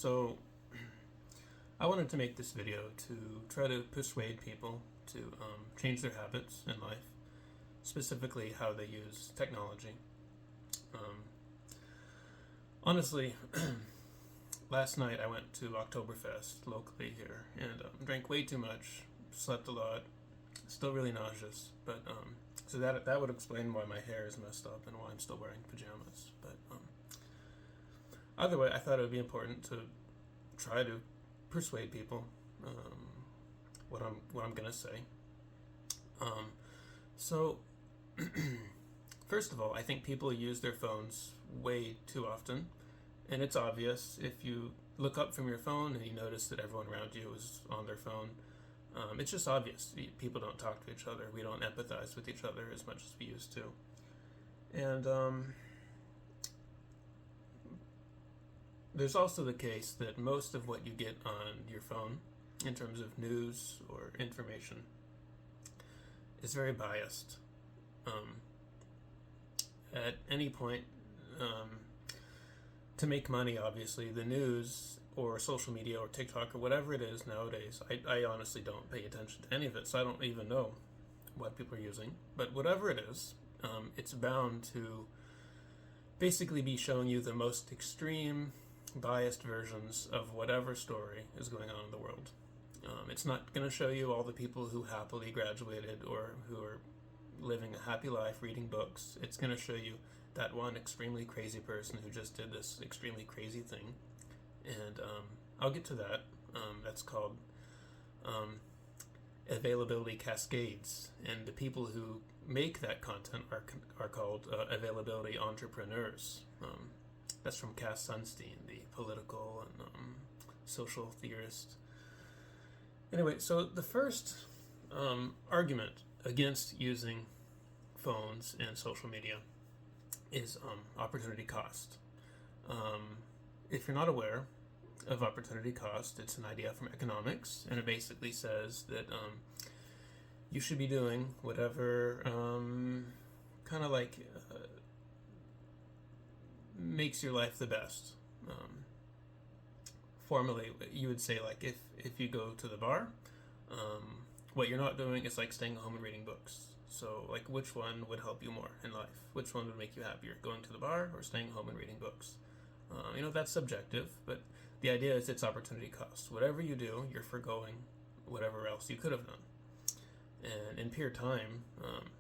So, I wanted to make this video to try to persuade people to change their habits in life, specifically how they use technology. Honestly, last night I went to Oktoberfest locally here and drank way too much, slept a lot, still really nauseous, but so that would explain why my hair is messed up and why I'm still wearing pajamas. But either way, I thought it would be important to try to persuade people what I'm gonna say. So first of all, I think people use their phones way too often, and it's obvious if you look up from your phone and you notice that everyone around you is on their phone. It's just obvious. People don't talk to each other. We don't empathize with each other as much as we used to. And there's also the case that most of what you get on your phone, in terms of news or information, is very biased. At any point, to make money, obviously, the news or social media or TikTok or whatever it is nowadays, I honestly don't pay attention to any of it, so I don't even know what people are using. But whatever it is, it's bound to basically be showing you the most extreme, biased versions of whatever story is going on in the world. It's not going to show you all the people who happily graduated or who are living a happy life reading books. It's going to show you that one extremely crazy person who just did this extremely crazy thing. And I'll get to that. That's called availability cascades. And the people who make that content are called availability entrepreneurs. That's from Cass Sunstein, the political and social theorist. Anyway, so the first argument against using phones and social media is opportunity cost. If you're not aware of opportunity cost, it's an idea from economics, and it basically says that you should be doing whatever kind of like makes your life the best. Formally, you would say, like, if you go to the bar, what you're not doing is like staying home and reading books. So, like, which one would help you more in life? Which one would make you happier, going to the bar or staying home and reading books? That's subjective, but the idea is it's opportunity cost. Whatever you do, you're forgoing whatever else you could have done. And in pure time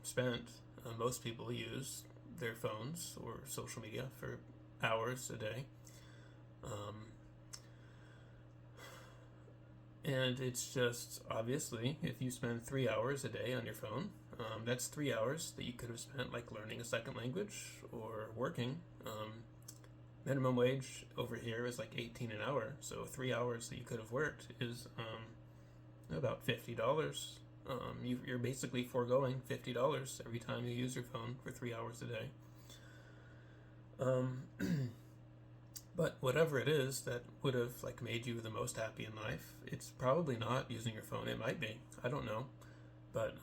spent, most people use their phones or social media for hours a day. And it's just, obviously, if you spend 3 hours a day on your phone, that's 3 hours that you could have spent like learning a second language or working. Minimum wage over here is like $18 an hour, so 3 hours that you could have worked is about $50. You're basically foregoing $50 every time you use your phone for 3 hours a day. But whatever it is that would have like made you the most happy in life, it's probably not using your phone. It might be. I don't know. But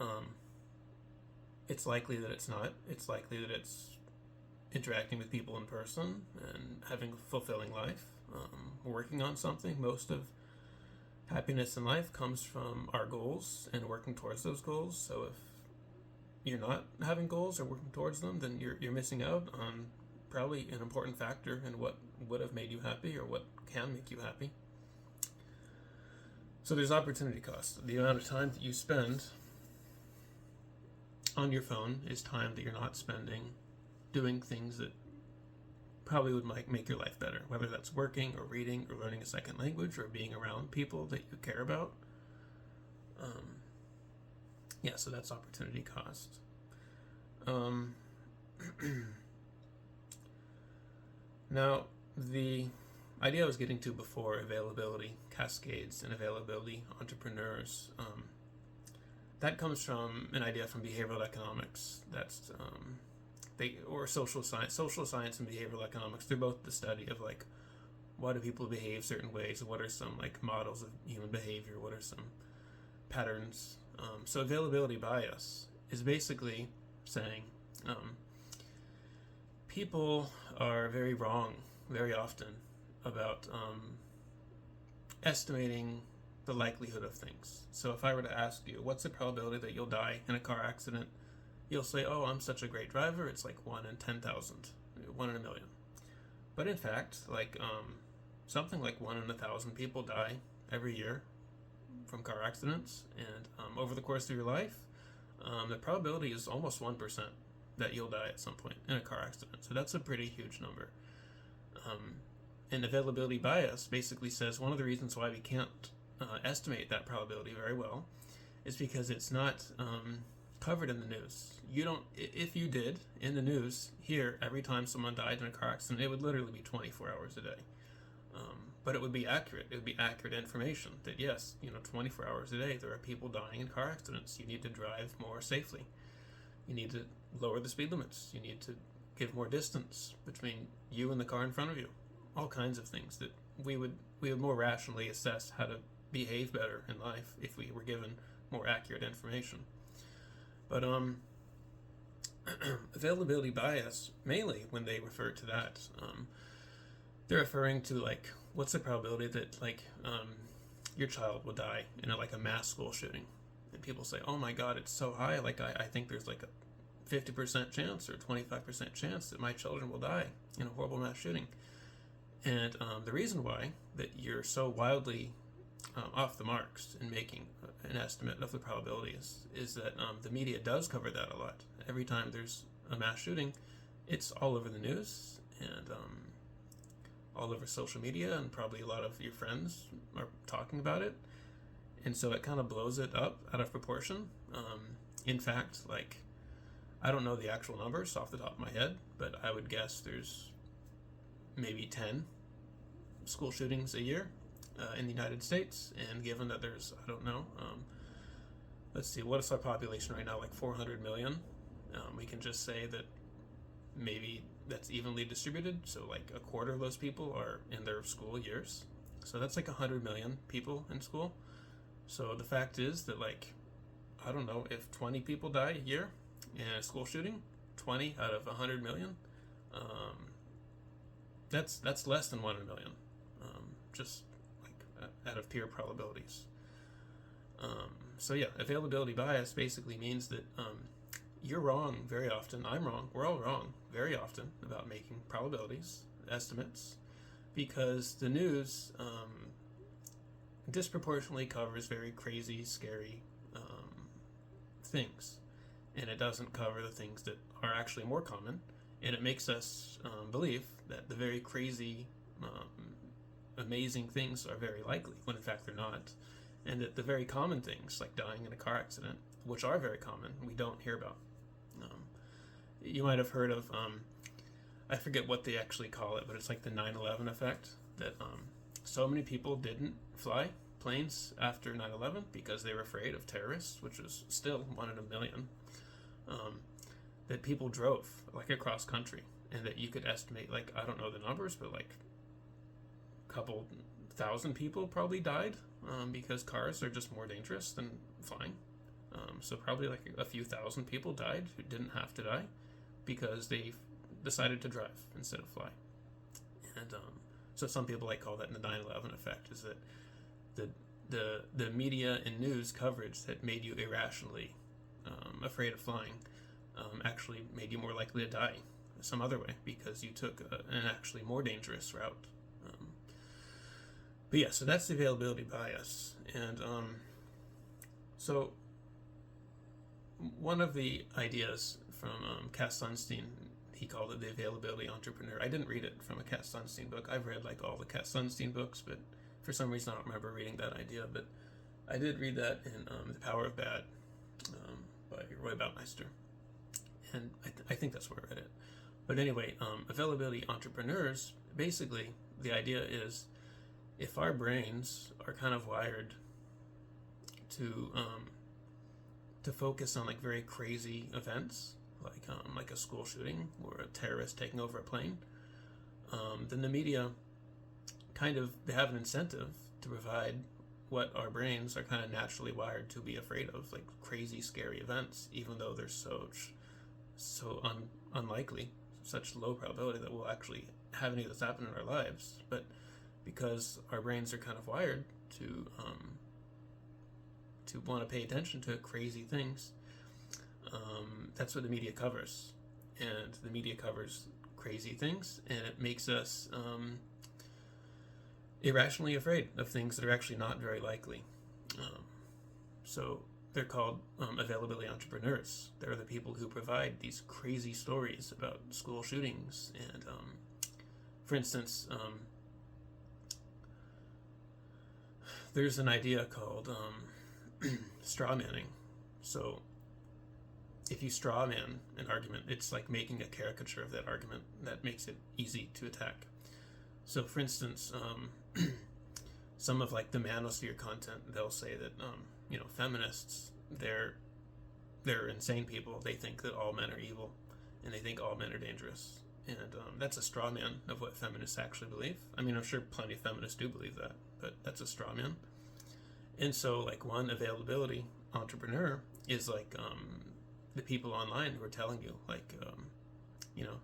it's likely that it's not. It's likely that it's interacting with people in person and having a fulfilling life, working on something. Most of happiness in life comes from our goals and working towards those goals. So if you're not having goals or working towards them, then you're missing out on probably an important factor in what would have made you happy or what can make you happy. So there's opportunity cost. The amount of time that you spend on your phone is time that you're not spending doing things that probably would make your life better, whether that's working or reading or learning a second language or being around people that you care about. So that's opportunity cost. Now, the idea I was getting to before, availability cascades and availability entrepreneurs, that comes from an idea from behavioral economics. That's or social science. Social science and behavioral economics, they're both the study of like why do people behave certain ways, what are some like models of human behavior, what are some patterns. So availability bias is basically saying people are very wrong very often about estimating the likelihood of things. So if I were to ask you, what's the probability that you'll die in a car accident? You'll say, oh, I'm such a great driver, it's like 1 in 10,000, 1 in a million. But in fact, something like 1 in 1,000 people die every year from car accidents, and over the course of your life, the probability is almost 1% that you'll die at some point in a car accident. So that's a pretty huge number. And availability bias basically says one of the reasons why we can't estimate that probability very well is because it's not covered in the news. You don't, if you did in the news here every time someone died in a car accident, it would literally be 24 hours a day. But it would be accurate. It would be accurate information that yes, 24 hours a day there are people dying in car accidents. You need to drive more safely. You need to lower the speed limits. You need to give more distance between you and the car in front of you. All kinds of things that we would more rationally assess how to behave better in life if we were given more accurate information. But availability bias, mainly when they refer to that, they're referring to what's the probability that your child will die in a mass school shooting, and people say, oh my god, it's so high, I think there's a 50% chance or 25% chance that my children will die in a horrible mass shooting. And the reason why that you're so wildly off the marks in making an estimate of the probabilities is that the media does cover that a lot. Every time there's a mass shooting, it's all over the news and all over social media, and probably a lot of your friends are talking about it. And so it kind of blows it up out of proportion. In fact, I don't know the actual numbers off the top of my head, but I would guess there's maybe 10 school shootings a year in the United States. And given that there's, I don't know, let's see, what is our population right now? 400 million. We can just say that maybe that's evenly distributed. So a quarter of those people are in their school years. So that's 100 million people in school. So the fact is that I don't know, if 20 people die a year in a school shooting, 20 out of 100 million, that's less than 1 in a million, just out of pure probabilities. So yeah, availability bias basically means that you're wrong very often, I'm wrong, we're all wrong very often about making probabilities, estimates, because the news disproportionately covers very crazy, scary things, and it doesn't cover the things that are actually more common, and it makes us believe that the very crazy, amazing things are very likely, when in fact they're not, and that the very common things, like dying in a car accident, which are very common, we don't hear about. You might have heard of, I forget what they actually call it, but it's the 9/11 effect, that so many people didn't fly planes after 9/11 because they were afraid of terrorists, which was still 1 in a million, that people drove across country, and that you could estimate, I don't know the numbers, but a couple thousand people probably died because cars are just more dangerous than flying. So probably a few thousand people died who didn't have to die because they decided to drive instead of fly. And so some people call that the 9/11 effect, is that the media and news coverage that made you irrationally afraid of flying actually made you more likely to die some other way because you took an actually more dangerous route. But yeah, so that's the availability bias. And so one of the ideas from Cass Sunstein, he called it the availability entrepreneur. I didn't read it from a Cass Sunstein book. I've read all the Cass Sunstein books, but for some reason I don't remember reading that idea. But I did read that in The Power of Bad by Roy Baumeister, and I think that's where I read it. But anyway, availability entrepreneurs, basically the idea is, if our brains are kind of wired to focus on very crazy events, like a school shooting or a terrorist taking over a plane, then the media they have an incentive to provide what our brains are kind of naturally wired to be afraid of, crazy, scary events, even though they're so unlikely, such low probability that we'll actually have any of this happen in our lives. But because our brains are kind of wired to want to pay attention to crazy things. That's what the media covers, and the media covers crazy things, and it makes us irrationally afraid of things that are actually not very likely. So they're called availability entrepreneurs. They're the people who provide these crazy stories about school shootings. And for instance, there's an idea called strawmanning. So if you strawman an argument, it's like making a caricature of that argument that makes it easy to attack. So for instance, some of like the manosphere content, they'll say that feminists, they're insane people. They think that all men are evil, and they think all men are dangerous. And that's a straw man of what feminists actually believe. I mean, I'm sure plenty of feminists do believe that, but that's a straw man. And so, like, one availability entrepreneur is like the people online who are telling you, like,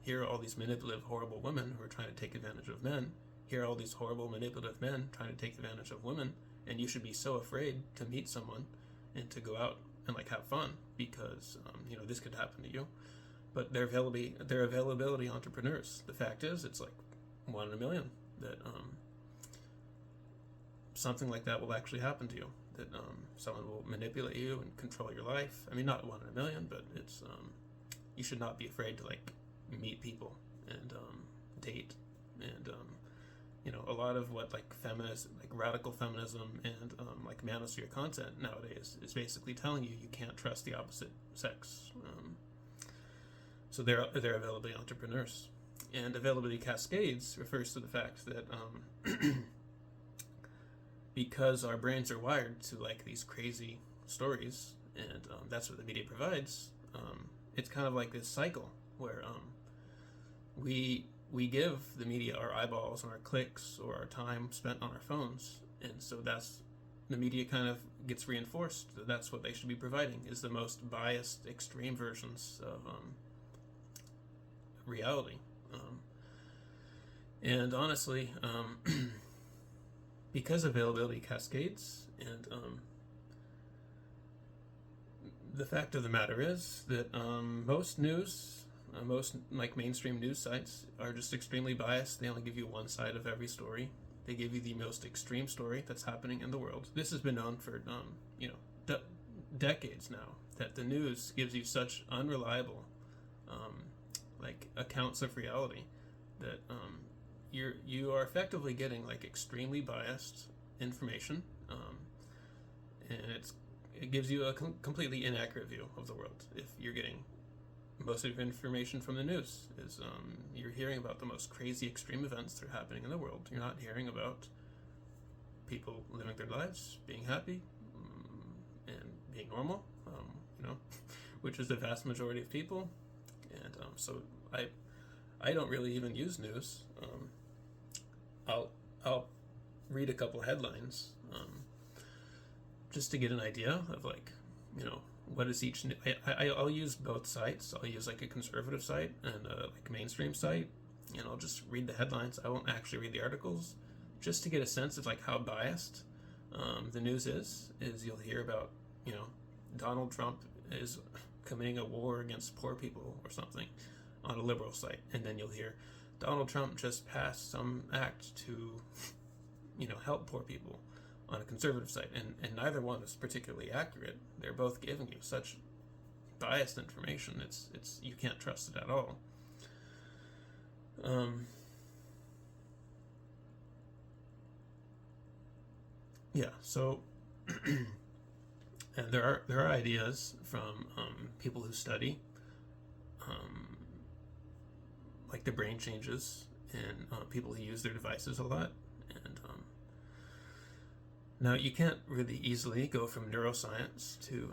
here are all these manipulative, horrible women who are trying to take advantage of men. Here are all these horrible, manipulative men trying to take advantage of women, and you should be so afraid to meet someone and to go out and like have fun because this could happen to you. But they're availability entrepreneurs. The fact is, it's like 1 in a million that something like that will actually happen to you. That someone will manipulate you and control your life. I mean, not 1 in a million, but it's you should not be afraid to like meet people and date and a lot of what like radical feminism and like manosphere content nowadays is basically telling you can't trust the opposite sex. So they're availability entrepreneurs. And availability cascades refers to the fact that because our brains are wired to like these crazy stories, and that's what the media provides, it's kind of like this cycle where we give the media our eyeballs and our clicks or our time spent on our phones, and so the media kind of gets reinforced that that's what they should be providing, is the most biased, extreme versions of reality. And honestly, because availability cascades, and the fact of the matter is that most news, most like mainstream news sites are just extremely biased. They only give you one side of every story. They give you the most extreme story that's happening in the world. This has been known for decades now, that the news gives you such unreliable like accounts of reality that you are effectively getting like extremely biased information, and it gives you a completely inaccurate view of the world. If you're getting most of your information from the news, is you're hearing about the most crazy extreme events that are happening in the world. You're not hearing about people living their lives, being happy, and being normal, which is the vast majority of people. And so I don't really even use news. I'll read a couple headlines just to get an idea of like what is each. I'll use both sites. I'll use like a conservative site and a like mainstream site, and I'll just read the headlines. I won't actually read the articles, just to get a sense of like how biased the news is. You'll hear about Donald Trump is committing a war against poor people or something on a liberal site, and then you'll hear Donald Trump just passed some act to help poor people on a conservative site, and neither one is particularly accurate. They're both giving you such biased information. It's you can't trust it at all. So and there are ideas from people who study like the brain changes in people who use their devices a lot. And now you can't really easily go from neuroscience to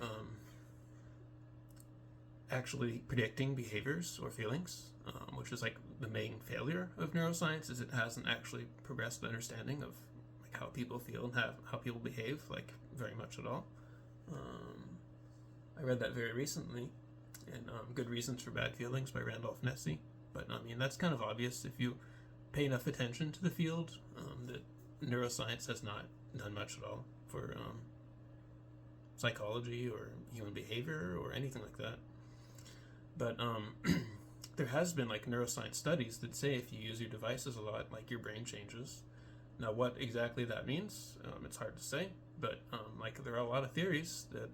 actually predicting behaviors or feelings, which is like the main failure of neuroscience, is it hasn't actually progressed the understanding of like how people feel and how people behave like very much at all. I read that very recently in Good Reasons for Bad Feelings by Randolph Nesse. But I mean, that's kind of obvious if you pay enough attention to the field, that neuroscience has not done much at all for psychology or human behavior or anything like that. But there has been like neuroscience studies that say if you use your devices a lot, like your brain changes. Now, what exactly that means, it's hard to say. But like there are a lot of theories that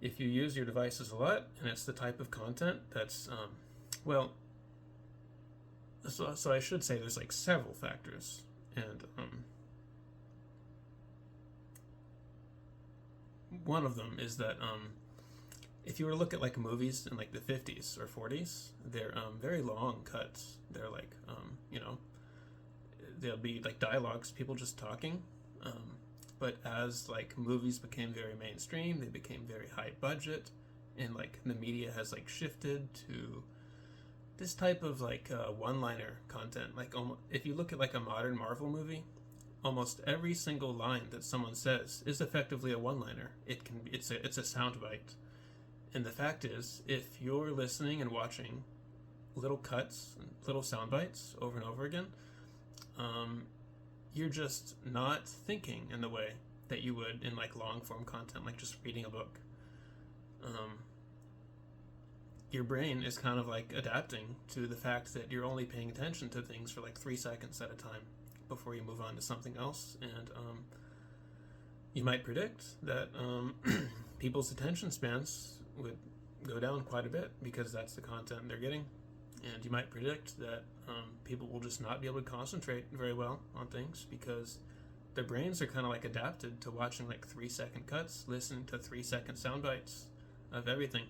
if you use your devices a lot and it's the type of content that's so I should say there's like several factors, and one of them is that if you were to look at like movies in like the 50s or 40s, they're very long cuts. They're like there'll be like dialogues, people just talking. But as like movies became very mainstream, they became very high budget, and like the media has like shifted to this type of like one-liner content. Like if you look at like a modern Marvel movie, almost every single line that someone says is effectively a one-liner. It's a soundbite. And the fact is, if you're listening and watching little cuts, little sound bites over and over again, you're just not thinking in the way that you would in like long form content, like just reading a book. Your brain is kind of like adapting to the fact that you're only paying attention to things for like 3 seconds at a time before you move on to something else. And you might predict that people's attention spans would go down quite a bit because that's the content they're getting. And you might predict that people will just not be able to concentrate very well on things because their brains are kind of like adapted to watching like 3-second cuts, listening to 3-second sound bites of everything.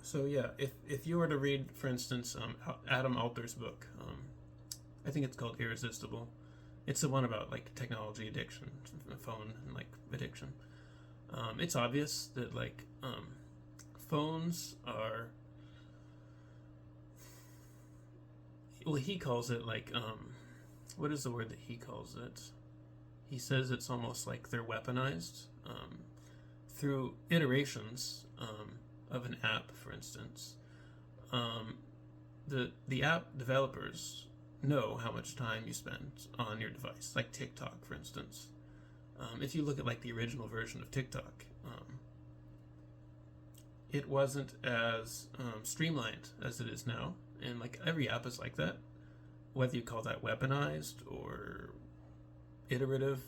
So yeah, if you were to read, for instance, Adam Alter's book, I think it's called Irresistible. It's the one about like technology addiction, phone and like addiction. It's obvious that like phones are, well, he calls it like what is the word that he calls it? He says it's almost like they're weaponized through iterations of an app, for instance. The app developers know how much time you spend on your device, like TikTok, for instance. If you look at like the original version of TikTok, it wasn't as streamlined as it is now, and like every app is like that. Whether you call that weaponized or iterative,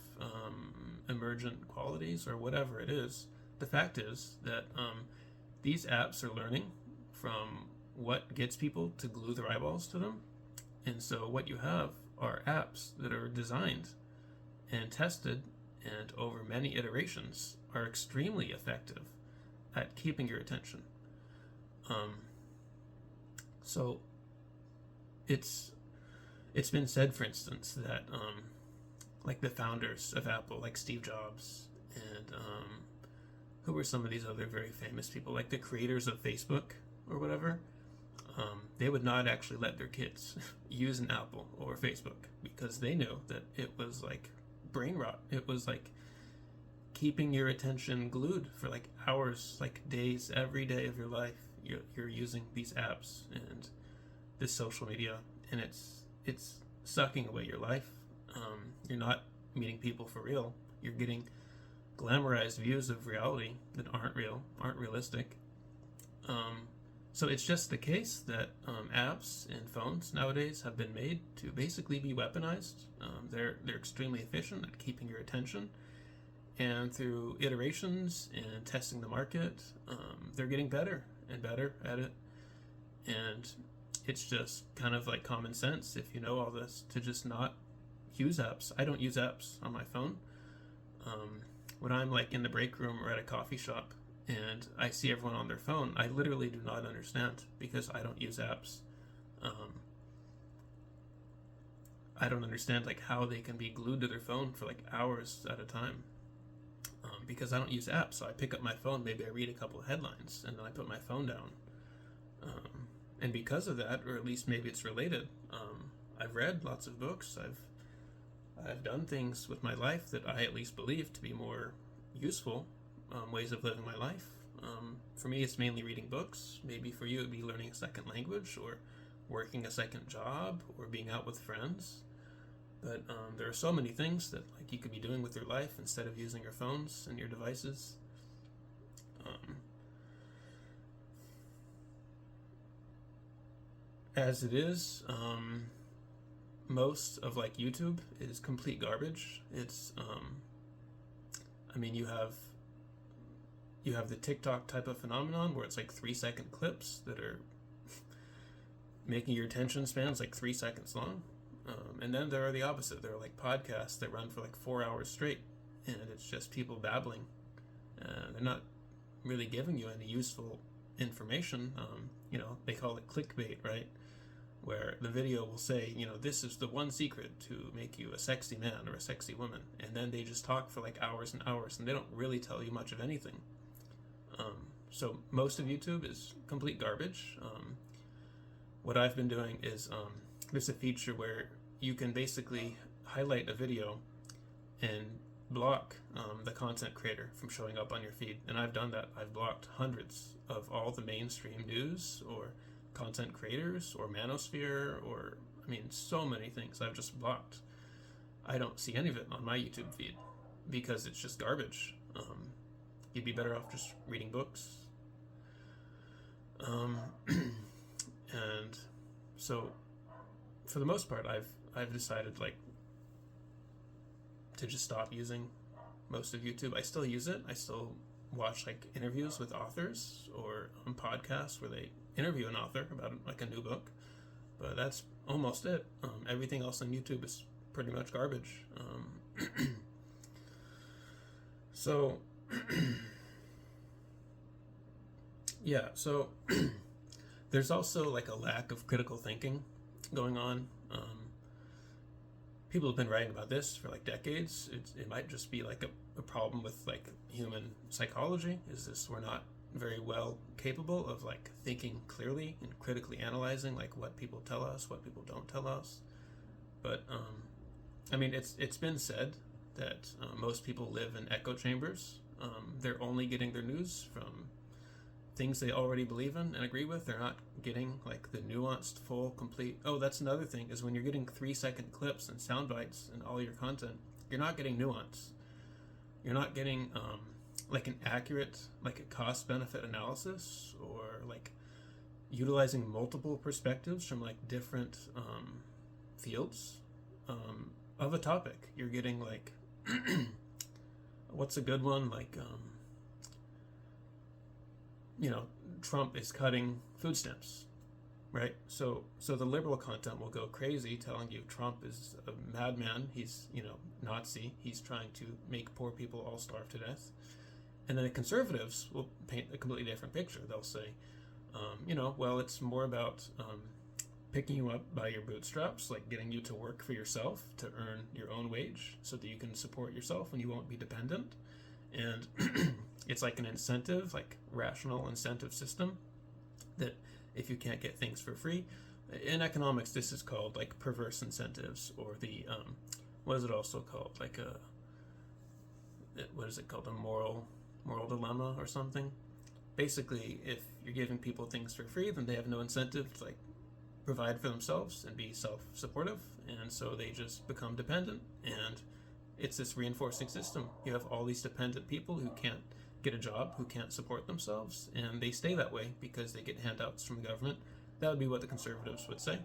emergent qualities or whatever it is, the fact is that these apps are learning from what gets people to glue their eyeballs to them. And so what you have are apps that are designed and tested and over many iterations are extremely effective at keeping your attention. So it's been said, for instance, that like the founders of Apple, like Steve Jobs, and who were some of these other very famous people, like the creators of Facebook or whatever, they would not actually let their kids use an Apple or Facebook because they knew that it was like brain rot. It was like keeping your attention glued for like hours, like days, every day of your life. You're using these apps and this social media, and it's sucking away your life. You're not meeting people for real. You're getting glamorized views of reality that aren't real, aren't realistic. So it's just the case that apps and phones nowadays have been made to basically be weaponized. They're extremely efficient at keeping your attention, and through iterations and testing the market, they're getting better and better at it. And it's just kind of like common sense, if you know all this, to just not use apps. I don't use apps on my phone. When I'm like in the break room or at a coffee shop and I see everyone on their phone, I literally do not understand because I don't use apps. I don't understand like how they can be glued to their phone for like hours at a time, because I don't use apps. So I pick up my phone, maybe I read a couple of headlines, and then I put my phone down. And because of that, or at least maybe it's related, I've read lots of books. I've done things with my life that I at least believe to be more useful ways of living my life. For me, it's mainly reading books. Maybe for you, it'd be learning a second language, or working a second job, or being out with friends. But there are so many things that like you could be doing with your life instead of using your phones and your devices. As it is, most of like YouTube is complete garbage. It's I mean, you have the TikTok type of phenomenon where it's like 3-second clips that are making your attention spans like 3 seconds long. And then there are the opposite. There are like podcasts that run for like 4 hours straight, and it's just people babbling. They're not really giving you any useful information. They call it clickbait, right? Where the video will say, this is the one secret to make you a sexy man or a sexy woman. And then they just talk for like hours and hours, and they don't really tell you much of anything. So most of YouTube is complete garbage. What I've been doing is there's a feature where you can basically highlight a video and block the content creator from showing up on your feed. And I've done that. I've blocked hundreds of all the mainstream news or content creators or manosphere or, so many things I've just blocked. I don't see any of it on my YouTube feed because it's just garbage. You'd be better off just reading books. And so for the most part, I've decided like to just stop using most of YouTube. I still use it. I still watch like interviews with authors or podcasts where they interview an author about like a new book, but that's almost it. Everything else on YouTube is pretty much garbage. So yeah, so there's also like a lack of critical thinking going on. People have been writing about this for like decades. It might just be like a problem with like human psychology. Is this we're not very well capable of like thinking clearly and critically analyzing like what people tell us, what people don't tell us. But it's been said that most people live in echo chambers. They're only getting their news from things they already believe in and agree with. They're not getting like the nuanced, full, complete. Oh, that's another thing, is when you're getting 3-second clips and sound bites and all your content, you're not getting nuance. You're not getting like an accurate, like a cost-benefit analysis, or like utilizing multiple perspectives from like different fields of a topic. You're getting like what's a good one, like Trump is cutting food stamps, right? So the liberal content will go crazy telling you Trump is a madman, he's Nazi, he's trying to make poor people all starve to death. And then the conservatives will paint a completely different picture. They'll say, well, it's more about picking you up by your bootstraps, like getting you to work for yourself to earn your own wage so that you can support yourself and you won't be dependent. And it's like an incentive, like rational incentive system, that if you can't get things for free, in economics this is called like perverse incentives, or the what is it also called, like what is it called, a moral dilemma or something. Basically, if you're giving people things for free, then they have no incentive to like provide for themselves and be self-supportive, and so they just become dependent, and it's this reinforcing system. You have all these dependent people who can't get a job, who can't support themselves, and they stay that way because they get handouts from the government. That would be what the conservatives would say.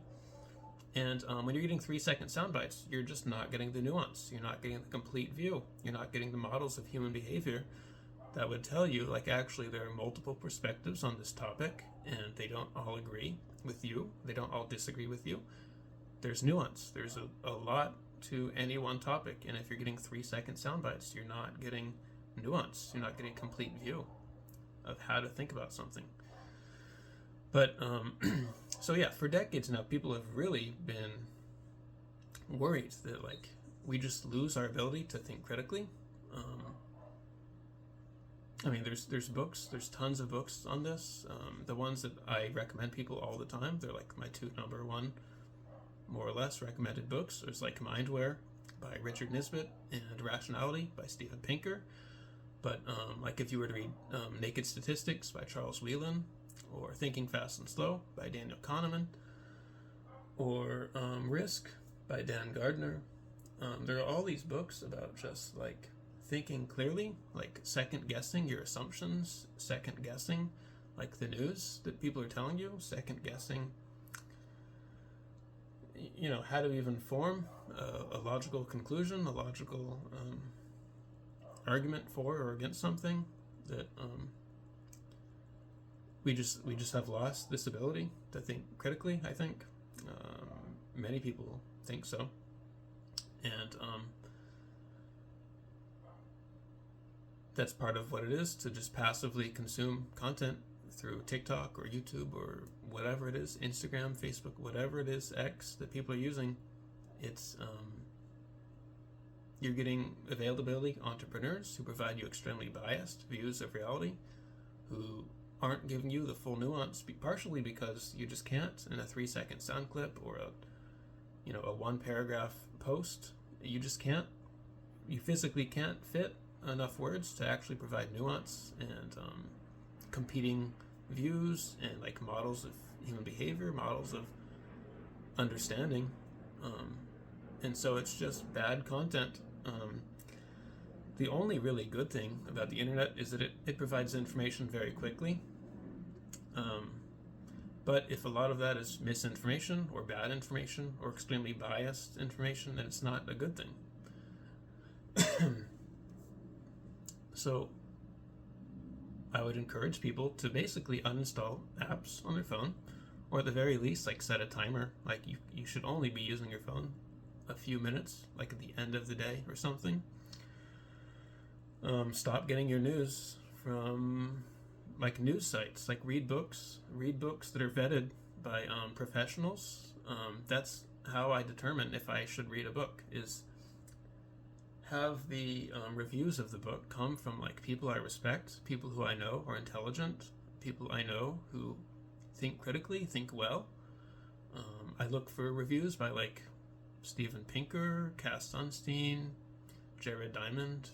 And when you're getting 3-second sound bites, you're just not getting the nuance. You're not getting the complete view. You're not getting the models of human behavior that would tell you, like, actually there are multiple perspectives on this topic, and they don't all agree with you. They don't all disagree with you. There's nuance. There's a lot to any one topic, and if you're getting 3-second sound bites, you're not getting nuance. You're not getting a complete view of how to think about something. But so yeah, for decades now, people have really been worried that like we just lose our ability to think critically. There's books, there's tons of books on this. The ones that I recommend people all the time, they're like my 2 number 1 more or less recommended books. There's like Mindware by Richard Nisbett and Rationality by Steven Pinker. But like if you were to read Naked Statistics by Charles Whelan, or Thinking Fast and Slow by Daniel Kahneman, or Risk by Dan Gardner, there are all these books about just like thinking clearly, like second guessing your assumptions, second guessing like the news that people are telling you, second guessing, you know, how to even form a logical conclusion, a logical argument for or against something. That we just have lost this ability to think critically. I think many people think so, and that's part of what it is to just passively consume content through TikTok or YouTube or whatever it is, Instagram, Facebook, whatever it is, X, that people are using. It's you're getting availability entrepreneurs who provide you extremely biased views of reality, who aren't giving you the full nuance, partially because you just can't in a 3-second sound clip or a 1-paragraph post. You just can't. You physically can't fit enough words to actually provide nuance and competing views and like models of human behavior, models of understanding, and so it's just bad content. The only really good thing about the internet is that it provides information very quickly, but if a lot of that is misinformation or bad information or extremely biased information, then it's not a good thing. So I would encourage people to basically uninstall apps on their phone, or at the very least, like set a timer. Like you should only be using your phone a few minutes, like at the end of the day or something. Stop getting your news from like news sites. Like read books that are vetted by professionals. That's how I determine if I should read a book, is have the reviews of the book come from like people I respect, people who I know are intelligent, people I know who think critically, think well. I look for reviews by like Steven Pinker, Cass Sunstein, Jared Diamond,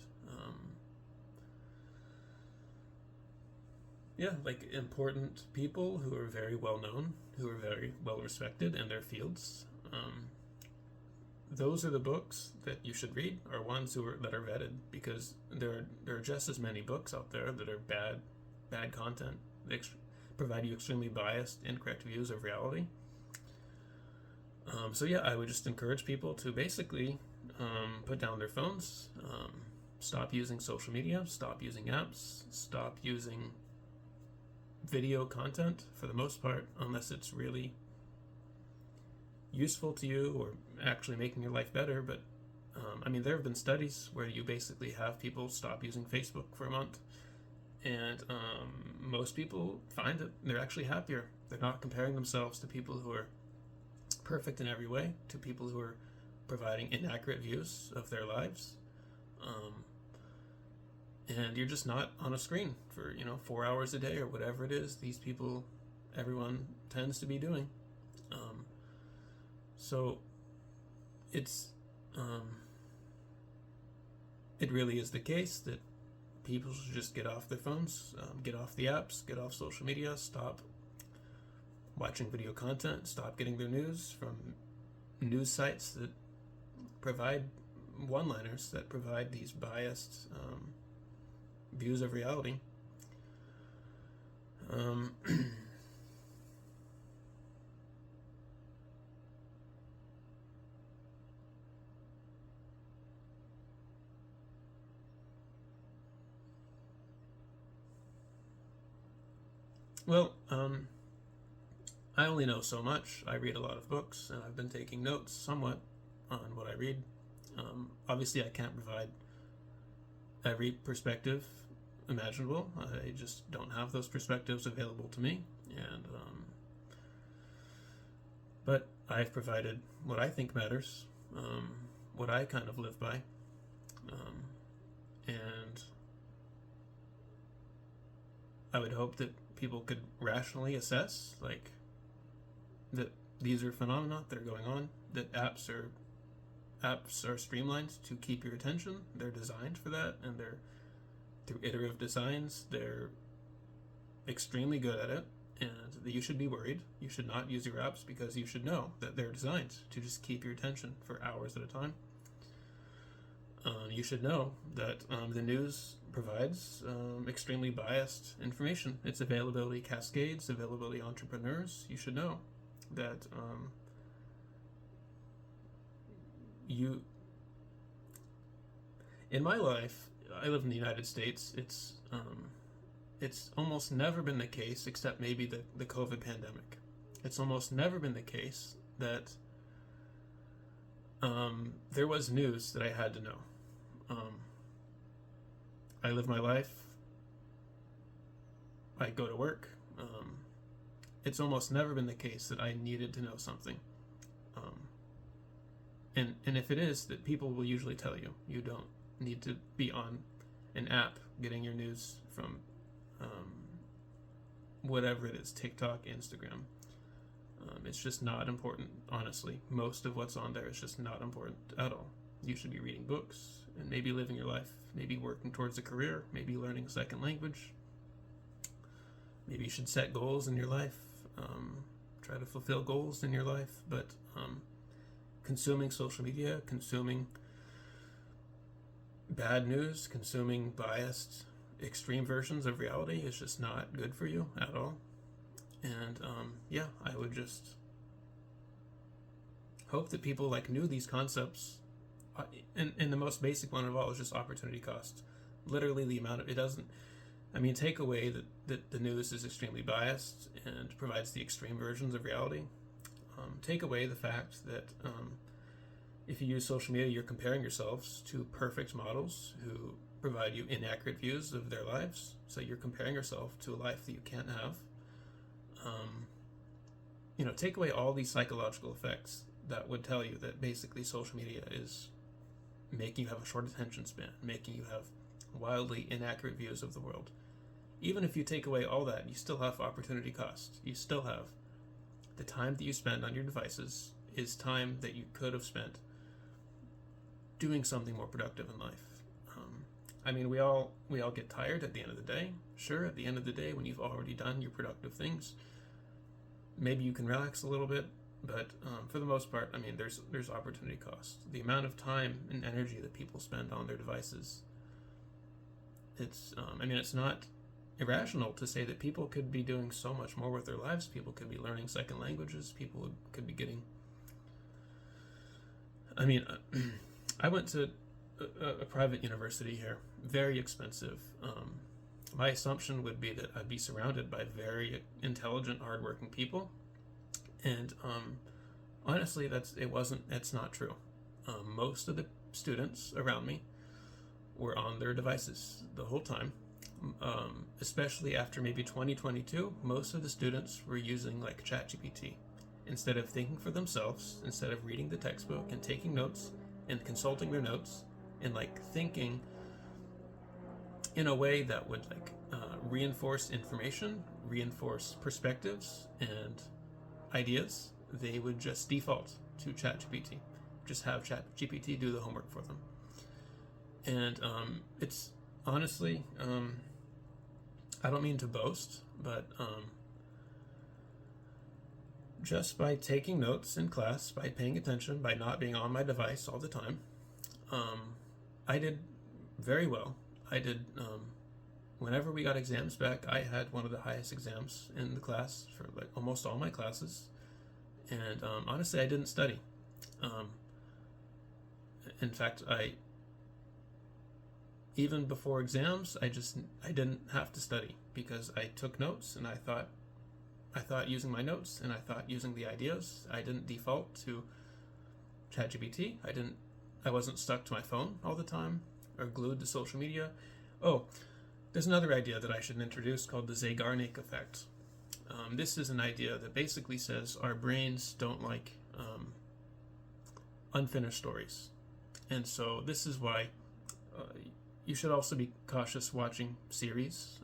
like important people who are very well known, who are very well respected in their fields. Those are the books that you should read, are ones that are vetted, because there are just as many books out there that are bad content. They provide you extremely biased, incorrect views of reality. So I would just encourage people to basically put down their phones, stop using social media, stop using apps, stop using video content for the most part, unless it's really useful to you or actually making your life better. But there have been studies where you basically have people stop using Facebook for a month, and most people find that they're actually happier. They're not comparing themselves to people who are perfect in every way, to people who are providing inaccurate views of their lives, and you're just not on a screen for 4 hours a day or whatever it is everyone tends to be doing. So it's it really is the case that people should just get off their phones, get off the apps, get off social media, stop watching video content, stop getting their news from news sites that provide one-liners, that provide these biased views of reality. Well, I only know so much. I read a lot of books, and I've been taking notes somewhat on what I read. Obviously, I can't provide every perspective imaginable. I just don't have those perspectives available to me, and but I've provided what I think matters, what I kind of live by, and I would hope that people could rationally assess like that these are phenomena that are going on, that apps are streamlined to keep your attention. They're designed for that, and they're through iterative designs. They're extremely good at it, and you should be worried. You should not use your apps because you should know that they're designed to just keep your attention for hours at a time. You should know that the news provides extremely biased information. Its availability cascades, availability entrepreneurs. You should know that in my life, I live in the United States. It's almost never been the case, except maybe the COVID pandemic. It's almost never been the case that there was news that I had to know. I live my life. I go to work. It's almost never been the case that I needed to know something. And if it is, that people will usually tell you. You don't need to be on an app getting your news from whatever it is, TikTok, Instagram. It's just not important, honestly. Most of what's on there is just not important at all. You should be reading books and maybe living your life, maybe working towards a career, maybe learning a second language. Maybe you should set goals in your life, try to fulfill goals in your life, but consuming social media, consuming bad news, consuming biased, extreme versions of reality is just not good for you at all. And I would just hope that people knew these concepts. And the most basic one of all is just opportunity cost. Literally the amount of, it doesn't, take away that the news is extremely biased and provides the extreme versions of reality. Take away the fact that if you use social media, you're comparing yourselves to perfect models who provide you inaccurate views of their lives. So you're comparing yourself to a life that you can't have. Take away all these psychological effects that would tell you that basically social media is making you have a short attention span, making you have wildly inaccurate views of the world. Even if you take away all that, you still have opportunity cost. You still have the time that you spend on your devices is time that you could have spent doing something more productive in life. We all get tired at the end of the day. Sure, at the end of the day, when you've already done your productive things, maybe you can relax a little bit. But for the most part, there's opportunity cost. The amount of time and energy that people spend on their devices. It's not irrational to say that people could be doing so much more with their lives. People could be learning second languages. People could be getting. I went to a private university here, very expensive. My assumption would be that I'd be surrounded by very intelligent, hardworking people. And honestly, it's not true. Most of the students around me were on their devices the whole time. Especially after maybe 2022, most of the students were using ChatGPT. Instead of thinking for themselves, instead of reading the textbook and taking notes and consulting their notes and thinking in a way that would reinforce information, reinforce perspectives and ideas, they would just default to ChatGPT. Just have ChatGPT do the homework for them. And it's honestly, I don't mean to boast, but just by taking notes in class, by paying attention, by not being on my device all the time, I did very well. I did, whenever we got exams back, I had one of the highest exams in the class for almost all my classes. And honestly, I didn't study. In fact, even before exams, I didn't have to study because I took notes and I thought using my notes and I thought using the ideas. I didn't default to ChatGPT. I wasn't stuck to my phone all the time or glued to social media. Oh, there's another idea that I should introduce called the zeigarnik effect. This is an idea that basically says our brains don't like unfinished stories. And so this is why you should also be cautious watching series,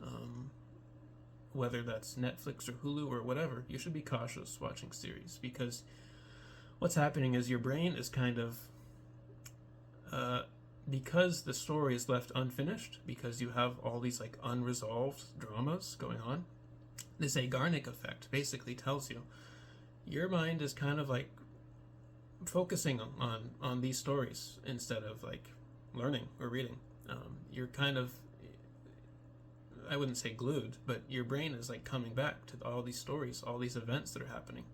whether that's Netflix or Hulu or whatever. You should be cautious watching series because what's happening is your brain is kind of because the story is left unfinished, because you have all these like unresolved dramas going on, the zeigarnik effect basically tells you your mind is kind of like focusing on these stories instead of like learning or reading. You're kind of, I wouldn't say glued, but your brain is like coming back to all these stories, all these events that are happening.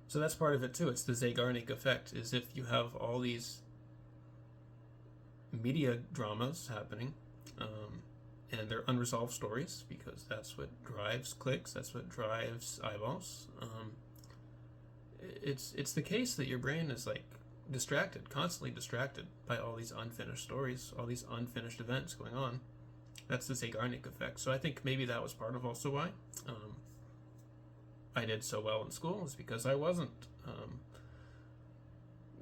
So that's part of it too. It's the zeigarnik effect, is if you have all these media dramas happening, and they're unresolved stories, because that's what drives clicks, that's what drives eyeballs. It's the case that your brain is like distracted, constantly distracted by all these unfinished stories, all these unfinished events going on. That's the zeigarnik effect. So I think maybe that was part of also why I did so well in school, was because I wasn't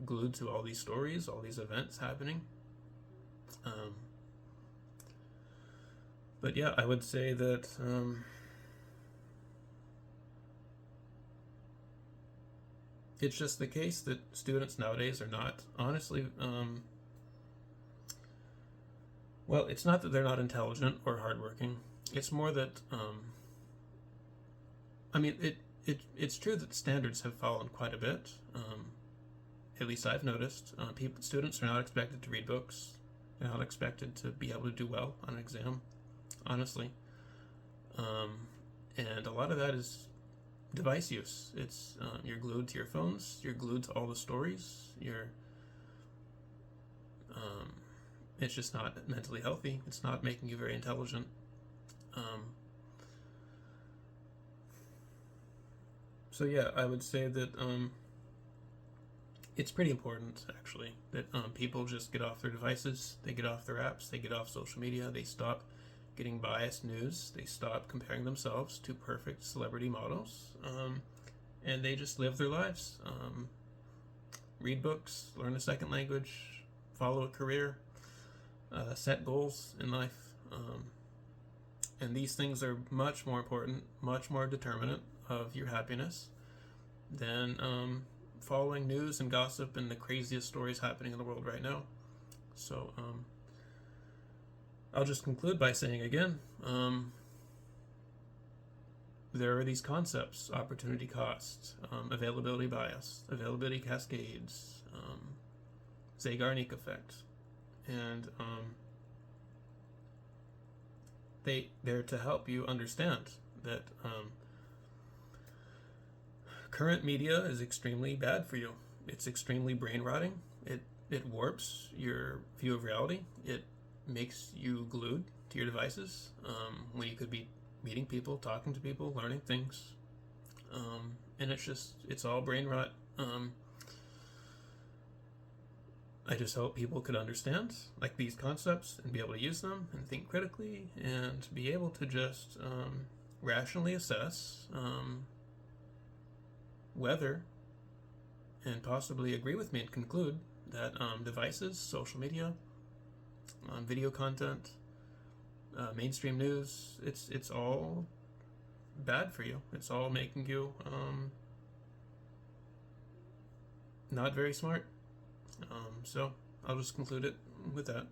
glued to all these stories, all these events happening. But yeah, I would say that it's just the case that students nowadays are not, honestly, well, it's not that they're not intelligent or hardworking. It's more that, I mean, it's true that standards have fallen quite a bit. At least I've noticed. Students are not expected to read books. They're not expected to be able to do well on an exam, honestly. And a lot of that is device use. It's you're glued to your phones. You're glued to all the stories. It's just not mentally healthy. It's not making you very intelligent. So yeah, I would say that it's pretty important, actually, that people just get off their devices, they get off their apps, they get off social media, they stop getting biased news, they stop comparing themselves to perfect celebrity models, and they just live their lives. Read books, learn a second language, follow a career, set goals in life. And these things are much more important, much more determinant of your happiness than following news and gossip and the craziest stories happening in the world right now. So I'll just conclude by saying again, there are these concepts: opportunity cost, availability bias, availability cascades, zeigarnik effect, and they're to help you understand that current media is extremely bad for you. It's extremely brain rotting. It warps your view of reality. It makes you glued to your devices when you could be meeting people, talking to people, learning things. And it's all brain rot. I just hope people could understand like these concepts and be able to use them and think critically and be able to just rationally assess whether, and possibly agree with me and conclude that devices, social media, video content, mainstream news, it's all bad for you. It's all making you not very smart. So I'll just conclude it with that.